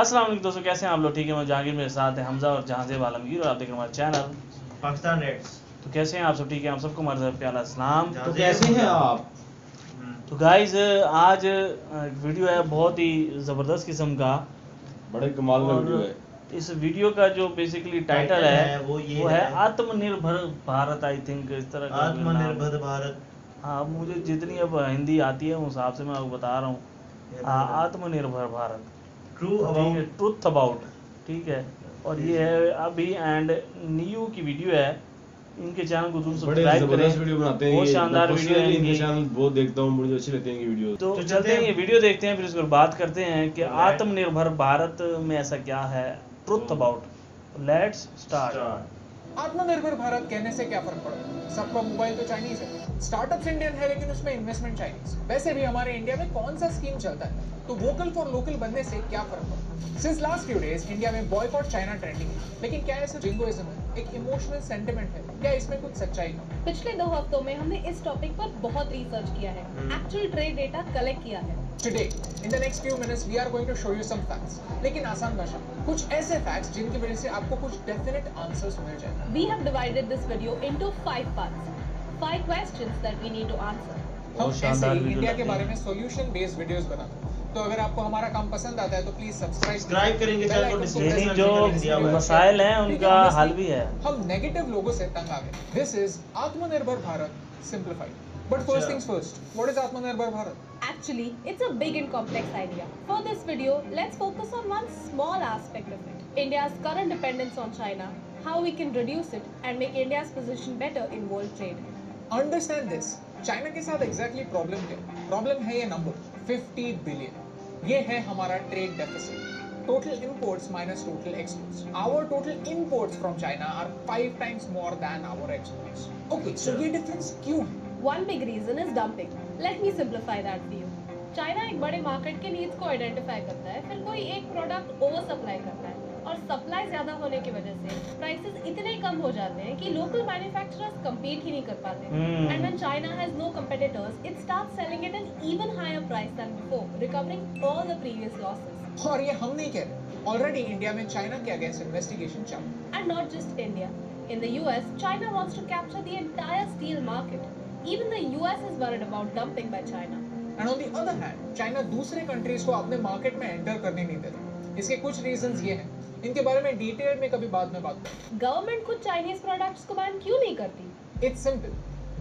अस्सलाम वालेकुम दोस्तों, कैसे हैं आप लोग? ठीक है, मैं जहांगीर, मेरे साथ है हमजा और जहांजेब आलमगीर और आप देख रहे हैं हमारा चैनल पाकिस्तान रेड्स। तो कैसे हैं आप सब? ठीक है, आप सबको हमारा प्यारा सलाम। तो कैसे हैं आप? तो गाइस आज वीडियो है बहुत ही ज़बरदस्त किस्म का, बड़े कमाल का वीडियो है। इस वीडियो का जो बेसिकली टाइटल है वो है आत्मनिर्भर भारत। आई थिंक इस तरह का आत्मनिर्भर भारत। हाँ, मुझे जितनी अब हिंदी आती है उस हिसाब से मैं आपको बता रहा हूँ। आत्मनिर्भर भारत, ट्रूथ अबाउट, ठीक है। और ये है अभी एंड न्यू की वीडियो है। इनके चैनल को जरूर सब्सक्राइब करें, वीडियो बनाते हैं, बहुत शानदार वीडियो है इनके चैनल बहुत देखता हूँ, मुझे अच्छी लगती है इनकी वीडियो। तो चलते हैं, ये वीडियो देखते हैं, फिर इसको बात करते हैं कि आत्मनिर्भर भारत में ऐसा क्या है। Truth about, let's start. आत्मनिर्भर भारत कहने से क्या फर्क पड़ता है? सबका मोबाइल तो चाइनीज है, स्टार्टअप्स इंडियन है लेकिन उसमें इन्वेस्टमेंट चाइनीज। वैसे भी हमारे इंडिया में कौन सा स्कीम चलता है, तो वोकल फॉर लोकल बनने से क्या फर्क पड़ता है? Since last few days India में बॉयकॉट चाइना ट्रेंडिंग है, लेकिन क्या ऐसा जिंगोइज्म है, एक इमोशनल सेंटिमेंट है, क्या इसमें कुछ सच्चाई है? पिछले 2 हफ्तों में हमने इस टॉपिक पर बहुत रिसर्च किया है, एक्चुअल ट्रेड डेटा कलेक्ट किया है। Today, in the next few minutes, we are going to show you some facts. लेकिन आसान भाषा, कुछ ऐसे फैक्ट्स जिनकी वजह से आपको कुछ डेफिनेट आंसर्स मिल जाएंगे। We have divided this video into 5 parts, 5 questions that we need to answer. हम ऐसे ही इंडिया के बारे में सॉल्यूशन बेस्ड वीडियोस बनाते हैं। तो अगर आपको हमारा काम पसंद आता है तो प्लीज सब्सक्राइब करेंगे चैनल को, डिस्क्रिप्शन जो मसाइल हैं उनका हल भी है। हम नेगेटिव लोगों से तंग आ गए। दिस इज आत्मनिर्भर Bharat simplified. But first things first, what is Atmanirbhar Bharat? Actually, it's a big and complex idea. For this video, let's focus on one small aspect of it. India's current dependence on China, how we can reduce it and make India's position better in world trade. Understand this. China के साथ exactly problem क्या है? Problem है ये number 50 billion. ये है हमारा trade deficit. Total imports minus total exports. Our total imports from China are 5 times more than our exports. Okay, so ये difference क्यों है? One big reason is dumping. Let me simplify that for you. China एक बड़े market के needs को identify करता है, फिर कोई एक प्रोडक्ट ओवर सप्लाई करता है और सप्लाई ज्यादा होने की वजह से प्राइसेस इतने कम हो जाते हैं कि लोकल मैन्युफैक्चरर्स compete ही नहीं कर पाते। And when China has no competitors, it starts selling at an even higher price than before, recovering all the previous losses. और ये हम नहीं कह रहे, ऑलरेडी इंडिया में चाइना के अगेंस्ट इन्वेस्टिगेशन चल। And not just India. In the US, China wants to capture the entire steel market. Even the US is worried about dumping by China. And on the other hand, China दूसरे countries को अपने market में enter करने नहीं देता। इसके कुछ reasons ये हैं, इनके बारे में डिटेल में कभी बाद में बात करें। गवर्नमेंट खुद चाइनीज प्रोडक्ट्स को बैन क्यों नहीं करती? It's simple,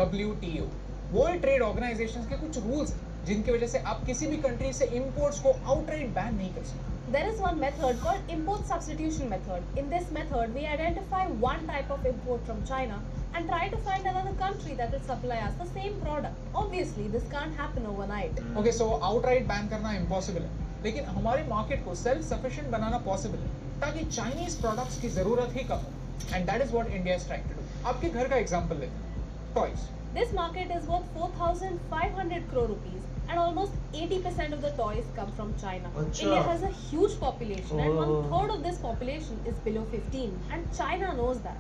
WTO, world trade organisation के कुछ रूल्स हैं जिनकी वजह से आप किसी भी कंट्री से इंपोर्ट्स को आउटराइट बैन नहीं कर सकते। There is one method called import substitution method. In this method, we identify one type of import from China and try to find another country that will supply us the same product. Obviously, this can't happen overnight. Okay, so outright ban करना impossible है, लेकिन हमारे market को self sufficient बनाना possible है ताकि Chinese products की जरूरत ही कम हो। And that is what India is trying to do. आपके घर का एग्जांपल लेते हैं, toys. This market is worth 4,500 crore rupees and almost 80% of the toys come from China. India has a huge population and 1/3 of this population is below 15 and China knows that.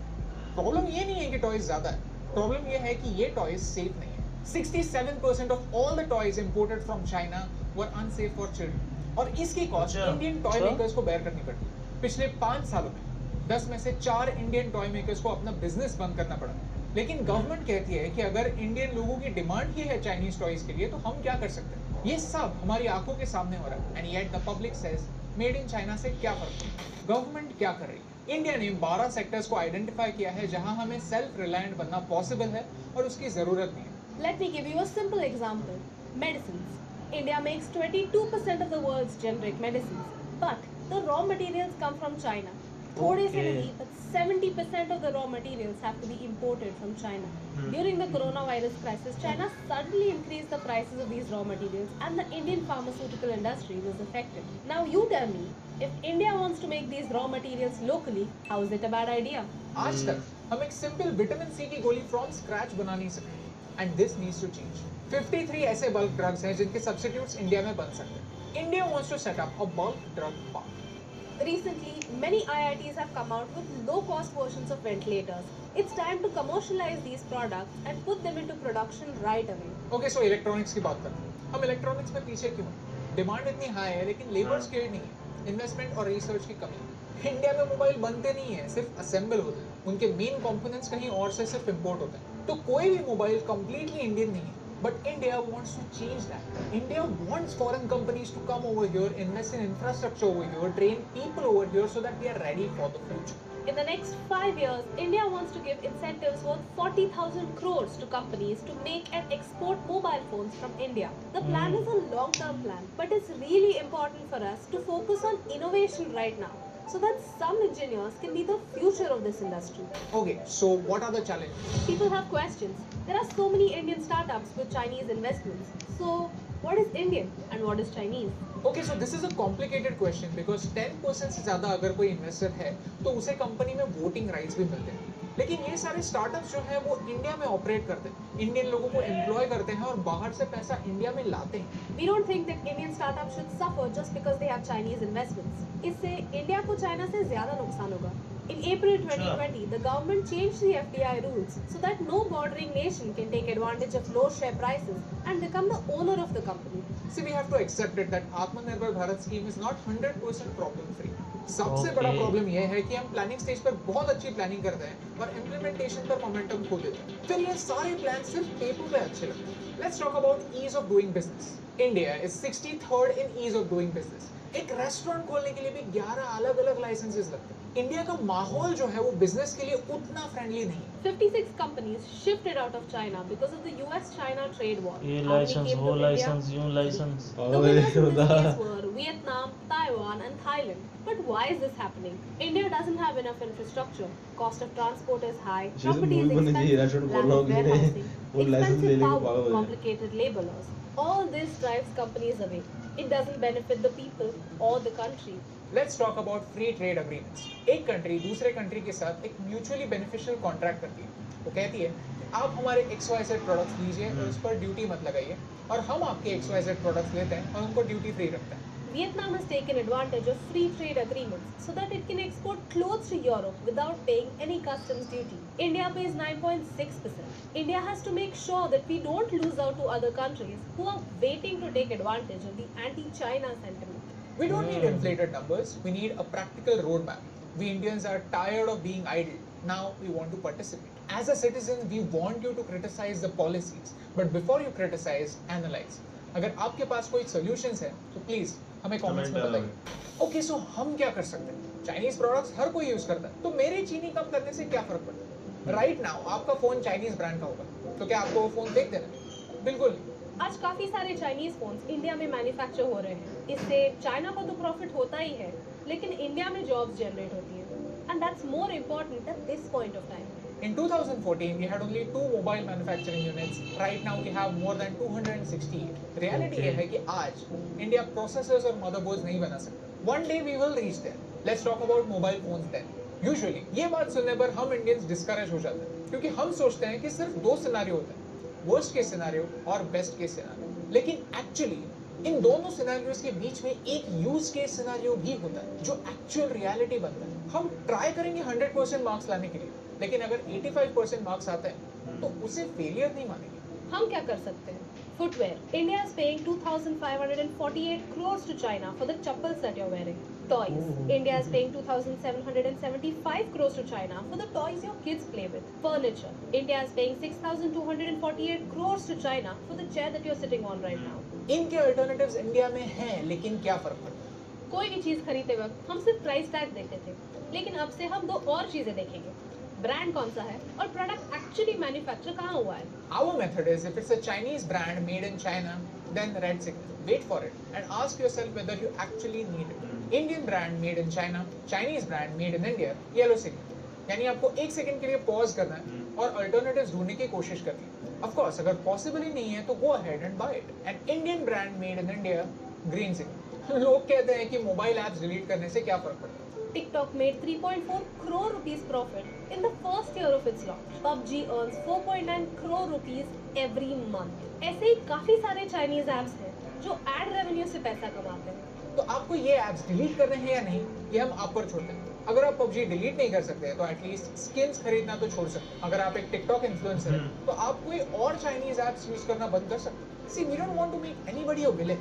Problem ये नहीं है कि toys ज्यादा है, problem ये है कि ये टॉयज सेफ नहीं है। 67% of all the toys imported from China were unsafe for children और इसकी कॉस्ट इंडियन टॉय मेकर्स को बेयर करनी पड़ती है। पिछले 5 सालों में 10 में से 4 इंडियन टॉय मेकर्स को अपना बिजनेस बंद करना पड़ा। लेकिन गवर्नमेंट कहती है कि अगर इंडियन लोगों की डिमांड ही है चाइनीज टॉयज के लिए तो हम क्या कर सकते हैं? ये सब हमारी आंखों के सामने हो रहा है। And yet the public says made in China से क्या फर्क है? गवर्नमेंट क्या कर रही है? इंडिया ने 12 सेक्टर्स को आइडेंटिफाई किया है जहां हमें सेल्फ रिलायंट बनना पॉसिबल है और उसकी जरूरत नहीं है। Let me give you a simple example. Medicines. India makes 22% of the world's generic medicines, but the raw materials come from China. थोड़े से नहीं, but 70% of the raw materials have to be imported from China. During the coronavirus crisis, China suddenly increased the prices of these raw materials and the Indian pharmaceutical industry was affected. Now you tell me, if India wants to make these raw materials locally, how is it a bad idea? आज तक हम एक simple vitamin C की गोली from scratch बना नहीं सकते and this needs to change. 53 ऐसे बल्क ड्रग्स हैं जिनके सब्स्टिट्यूट्स इंडिया में बन सकते हैं। India wants to set up a bulk drug park. Recently, many IITs have come out with low-cost versions of ventilators. It's time to commercialize these products and put them into production right away. Okay, so electronics की बात करते हैं। हम electronics में पीछे क्यों हैं? Demand इतनी हाई है लेकिन लेबर स्किल्ड नहीं है। इन्वेस्टमेंट और रिसर्च की कमी। इंडिया में मोबाइल बनते नहीं है, सिर्फ असेंबल होते हैं। उनके मेन कंपोनेंट्स कहीं और से सिर्फ इंपोर्ट होते हैं। तो कोई भी मोबाइल कंप्लीटली इंडियन नहीं है। But India wants to change that. India wants foreign companies to come over here, invest in infrastructure over here, train people over here so that we are ready for the future. In the next 5 years, India wants to give incentives worth 40,000 crores to companies to make and export mobile phones from India. The plan is a long-term plan, but it's really important for us to focus on innovation right now, so that some engineers can be the future of this industry. Okay, so what are the challenges? People have questions. There are so many Indian startups with Chinese investments. So, what is Indian and what is Chinese? Okay, so this is a complicated question because 10% से ज़्यादा अगर कोई investor है तो उसे company में voting rights भी मिलते हैं। लेकिन ये सारे स्टार्टअप्स जो है वो इंडिया में ऑपरेट करते हैं, इंडियन लोगों को एम्प्लॉय करते हैं और बाहर से पैसा इंडिया में लाते हैं। We don't think that Indian startups should suffer just because they have Chinese investments. इससे इंडिया को चाइना से ज़्यादा नुकसान होगा। In April 2020, the government changed the FDI rules so that no bordering nation can take advantage of low share prices and become the owner of the company. See, we have to accept it that Atmanirbhar Bharat scheme is not 100% problem free. सबसे बड़ा problem ये है कि हम planning stage पर बहुत अच्छी planning करते हैं और इम्प्लीमेंटेशन पर मोमेंटम खो देते हैं। फिर ये सारे प्लान सिर्फ पेपर पे अच्छे लगते हैं। Let's talk about ease of doing business. India is 63rd in ease of doing business. एक रेस्टोरेंट खोलने के लिए भी 11 अलग-अलग लाइसेंसेस लगते हैं। इंडिया का माहौल जो है वो बिजनेस के लिए उतना फ्रेंडली नहीं। 56 companies shifted out of China because of the US-China trade war. ये How many लाइसेंस came वो to लाइसेंस India? यूं licence The winners in this case were Vietnam, Taiwan, and Thailand. But why is this happening? India doesn't have enough infrastructure. Cost of transport is high. Property is expensive. Lack of warehousing. Expensive power. Complicated labor laws. All this drives companies away. It doesn't benefit the people or the country. Let's talk about free trade agreements. एक country दूसरे country के साथ एक mutually beneficial contract करती है। वो कहती है कि आप हमारे XYZ प्रोडक्ट्स लीजिए और उस पर ड्यूटी मत लगाइए, और हम आपके XYZ प्रोडक्ट्स लेते हैं और उनको ड्यूटी फ्री रखते हैं। Vietnam has taken advantage of free trade agreements so that it can export clothes to Europe without paying any customs duty. India pays 9.6%. India has to make sure that we don't lose out to other countries who are waiting to take advantage of the anti-China sentiment. We don't need inflated numbers. We need a practical roadmap. We Indians are tired of being idle. Now we want to participate. As a citizen, we want you to criticize the policies. But before you criticize, analyze. अगर आपके पास कोई solutions है, तो please हमें comments में बताइए। Okay, so हम क्या कर सकते हैं? Chinese products हर कोई यूज करता है, तो मेरी चीनी कम करने से क्या फर्क पड़ता है? Right now आपका फोन Chinese ब्रांड का होगा, तो क्या आपको वो फोन फेंक देना है? बिल्कुल। आज काफी सारे चाइनीज फोन्स इंडिया में मैन्युफैक्चर हो रहे हैं। इससे चाइना को तो प्रॉफिट होता ही है, लेकिन इंडिया में जॉब्स जनरेट होती है, and that's more important at this point of time. In 2014, we had only 2 mobile manufacturing units. Right now, we have more than 268. Reality ये है कि आज India processors और motherboards नहीं बना सकता. One day we will reach there. Let's talk about mobile phones then. Usually, ये बात सुनने पर हम Indians discourage हो जाते हैं, क्योंकि हम सोचते हैं कि सिर्फ 2 सिनेरियो होते हैं, worst case scenario और best case scenario. लेकिन actually इन दोनों सिनेरियोस के बीच में एक यूज केस सिनेरियो भी होता है जो एक्चुअल रियलिटी बनता है। हम ट्राई करेंगे 100% मार्क्स लाने के लिए, लेकिन अगर 85% मार्क्स आते हैं तो उसे फेलियर नहीं मानेंगे। हम क्या कर सकते हैं? Footwear. India is paying 2,548 crores to China for the chappals that you're wearing. Toys. India is paying 2,775 crores to China for the toys your kids play with. Furniture. India is paying 6,248 crores to China for the chair that you're sitting on right now. इनके alternatives India में हैं, लेकिन क्या फर्क पड़ता है? कोई भी चीज खरीदते वक्त हम सिर्फ प्राइस टैग देखते थे, लेकिन अब से हम 2 और चीजें देखेंगे, ब्रांड कौन सा है और प्रोडक्ट एक्चुअली मैन्युफैक्चर कहाँ हुआ है। Our method is if it's a Chinese brand made in China, then red signal. Wait for it and ask yourself whether you actually need it. Indian brand made in China, Chinese brand made in India, yellow signal. यानी आपको 1 second के लिए pause करना है और alternatives ढूंढने की कोशिश करनी है। Of course, अगर पॉसिबल ही नहीं है तो go ahead and buy it. An Indian brand made in India, green signal. लोग कहते हैं कि मोबाइल ऐप्स डिलीट करने से क्या फर्क पड़ता है? TikTok made 3.4 crore rupees profit in the first year of its launch. PUBG earns 4.9 crore rupees every month. ऐसे ही काफी सारे चाइनीज ऐप्स हैं जो एड रेवेन्यू से पैसा कमाते हैं। तो आपको ये ऐप्स डिलीट करने हैं या नहीं, ये हम आप पर छोड़ते हैं। अगर आप PUBG डिलीट नहीं कर सकते तो एटलीस्ट स्किन्स खरीदना तो छोड़ सकते हैं। अगर आप एक टिकटॉक इन्फ्लुएंसर हैं तो आप कोई और चाइनीज ऐप्स यूज करना बंद कर सकते हैं। See, we don't want to make anybody a villain.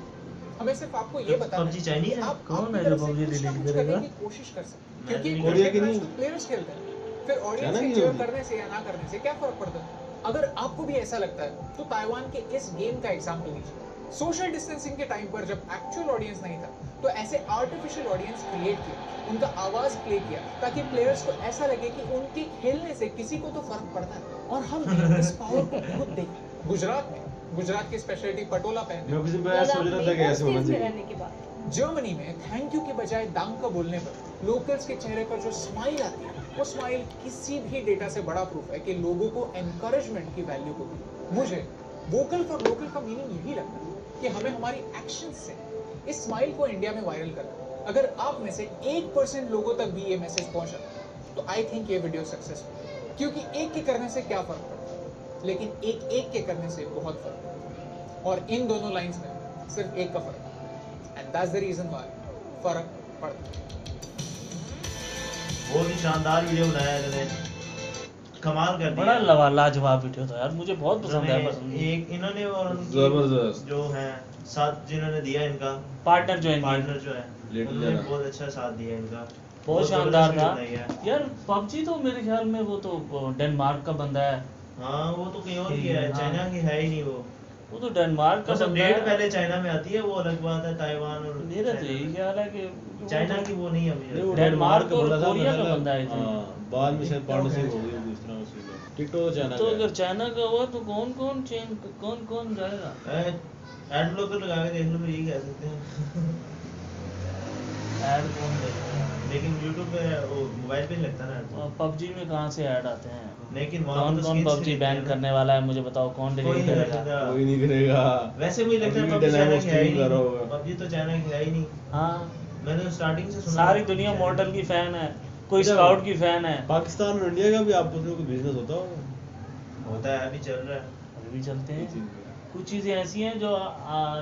हमें सिर्फ आपको ये बताना PUBG चाइनीज है? आप कौन अपनी है जो तरफ से PUBG कुछ ना डिलीट कुछ करने करेगा? की कोशिश कर सकते हैं, मैं क्योंकि नहीं कोरिया की कंटेंट नहीं। प्लेयर्स खेलते हैं, फिर ऑडियंस चाइना के की चीयर होगी। करने से या ना करने से क्या फर्क पड़ता है? अगर आपको भी ऐसा लगता है तो ताइवान के इस गेम का एग्जांपल लीजिए। सोशल डिस्टेंसिंग के टाइम पर जब एक्चुअल ऑडियंस नहीं था तो ऐसे आर्टिफिशियल ऑडियंस क्रिएट किया, उनका आवाज प्ले किया ताकि प्लेयर्स को ऐसा लगे कि उनके खेलने से किसी को तो फर्क पड़ता है। और हम भी इस पावर को खुद देखें। गुजरात की स्पेशलिटी पटोला पहनते मैं हैं। किसी पे सोच रहा था कि ऐसे होना में चाहिए। रहने के बाद जर्मनी में थैंक यू के बजाय दांग का बोलने पर लोकल्स के चेहरे पर जो स्माइल आती है, वो स्माइल किसी भी डेटा से बड़ा प्रूफ है कि लोगों को एनकरेजमेंट की वैल्यू होती है। मुझे वोकल फॉर लोकल का मीनिंग यही लगता है कि हमें हमारी एक्शंस से इस स्माइल को इंडिया में वायरल करना है। अगर आप में से 1% लोगों तक भी ये मैसेज पहुंचा तो आई थिंक ये वीडियो सक्सेसफुल है, क्योंकि एक के करने से क्या फर्क पड़ता है, लेकिन एक के करने से बहुत फर्क पड़ता है। और इन दोनों लाइंस में सिर्फ एक का फर्क है, and that's the reason why फर्क पड़ता है। बहुत ही शानदार वीडियो बनाया इन्होंने, कमाल कर बड़ा दिया। लाजवाब वीडियो था यार, मुझे बहुत पसंद है। उन्होंने एक इन्होंने और उनकी जबरदस्त। जो है साथ जिन्होंने दिया इनका पार्टनर जो है पार्टनर जो है लेट उन्होंने जाना। बहुत अच्छा साथ दिया इनका, बहुत शानदार जबरदस्त था वीडियो बनाई है। यार। पबजी तो मेरे ख्याल में वो तो डेनमार्क का बंदा है, हाँ वो तो कहीं और की है, हाँ। चाइना की है ही नहीं वो तो डेनमार्क का बस बंदा अपडेट है। पहले चाइना में आती है, वो अलग बात है। ताइवान और मेरा तो यही ख्याल है कि चाइना की वो नहीं है नहीं, मुझे वो डेनमार्क और बोला था, कोरिया का मतलब, बंदा है इसमें। हाँ, बाद में शायद पार्टनरशिप हो गई इस तरह से। टिकटॉक चाइना तो का अगर है। चाइना का हुआ तो कौन कौन जाएगा? एड ब्लॉकर लगा के देख लो, फिर यही कह सकते हैं। ऐड कौन देगा? लेकिन YouTube पे वो मोबाइल पे ही लगता है ना। पबजी में कहाँ से ऐड आते हैं? लेकिन वहाँ कौन पे तो कौन skins पबजी नहीं बैन दिखते करने वाला है मुझे बताओ, कौन कोई डिलीट नहीं करेगा? करेगा। कोई नहीं करेगा। वैसे मुझे लगता है अभी भी PUBG चाइना Dynamo की है ही stream कर रहा होगा। नहीं, PUBG तो चाइना की है ही नहीं। हाँ, मैंने तो स्टार्टिंग से सुना सारी था दुनिया चाइना मॉडल की फैन है, कोई इधर- स्काउट की फैन है। पाकिस्तान और इंडिया का भी आपस में कोई बिजनेस होता होगा? होता है, अभी चल रहा है। अभी भी चलते ये हैं। चीज़ भी है। कुछ चीज़ें ऐसी हैं जो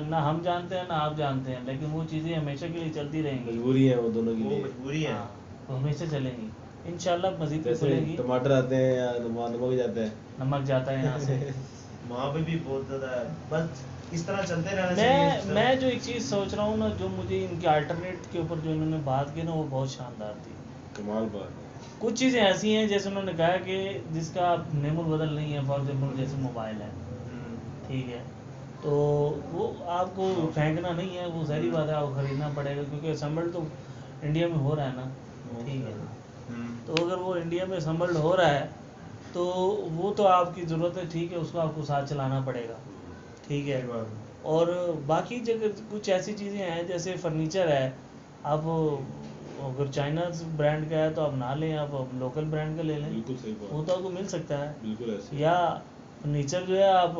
ना हम जानते हैं ना आप जानते हैं, लेकिन वो चीज़ें हमेशा के लिए चलती रहेंगी। मजबूरी है वो दोनों के वो लिए। मजबूरी है। हाँ, वो हमेशा चलेंगी इंशाल्लाह, मजीद भी जैसे चलेंगी। टमाटर आते हैं या नमक जाता है। नमक जाता है यहाँ से। वहाँ पे भी बहुत ज्यादा है, बस इस तरह चलते रहना चाहिए। मैं जो एक चीज़ सोच रहा हूँ ना, जो मुझे इनके अल्टरनेट के ऊपर जो इन्होंने बात की ना, वो बहुत शानदार थी। कमाल बात है। कुछ चीज़ें ऐसी हैं जैसे उन्होंने कहा कि जिसका नेमुल बदल नहीं है, फॉर एग्जाम्पल जैसे मोबाइल है, ठीक है, तो वो आपको फेंकना नहीं है, वो सारी बात है, आपको खरीदना पड़ेगा, क्योंकि असम्बल तो इंडिया में हो रहा है ना, ठीक है। तो अगर वो इंडिया में असम्बल्ड हो रहा है तो वो तो आपकी ज़रूरत है, ठीक है, उसको आपको साथ चलाना पड़ेगा, ठीक है। और बाकी जगह कुछ ऐसी चीज़ें हैं जैसे फर्नीचर है, आप अगर चाइना ब्रांड का है तो आप ना लें, आप लोकल ब्रांड का ले लें, बिल्कुल सही वो बात। तो आपको मिल सकता है। बिल्कुल ऐसे। या फर्नीचर जो है आप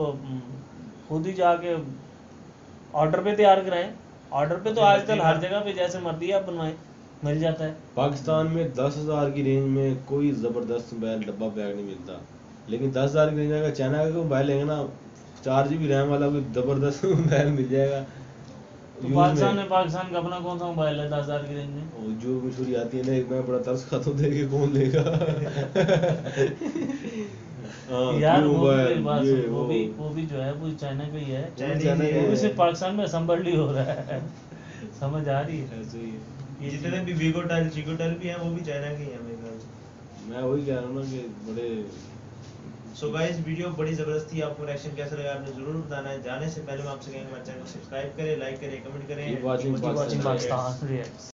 खुद ही जाके ऑर्डर पे तैयार कराएं। ऑर्डर पे तो आजकल हर जगह पे जैसे मर्जी आप बनवाएं, मिल जाता है। पाकिस्तान में 10,000 की रेंज में कोई ज़बरदस्त मोबाइल डब्बा पैक नहीं मिलता, लेकिन 10,000 की रेंज में अगर चाइना का मोबाइल लेंगे ना, 4 GB रैम वाला कोई ज़बरदस्त मोबाइल मिल जाएगा। तो यूज पाकिस्तान का अपना कौन सा मोबाइल है 10,000 की रेंज में? और जो मशहूरी आती है ना, एक मैं बड़ा तरस खाता हूँ देख के, कौन लेगा। हाँ, यार ये वो भी मोबाइल, मेरी बात ये सुन, वो वो। भी जो है वो चाइना का ही है, चाइनीज चाइना ही के वो भी है। सिर्फ पाकिस्तान में असम्बल्ड ही हो रहा है। समझ आ रही है? ऐसे ही है। ये जितने भी वीगोटेल चिकोटेल भी हैं वो भी चाइना के ही हैं मेरे ख्याल से। मैं वही कह रहा हूँ ना कि बड़े सो गाइस, वीडियो बड़ी जबरदस्त थी। आपको रिएक्शन कैसा लगा आपने जरूर बताना है। जाने से पहले मैं आपसे कहेंगे हमारे चैनल को सब्सक्राइब करें, लाइक करें, कमेंट करें। Keep watching Keep watching Pakistan Pakistan Reacts।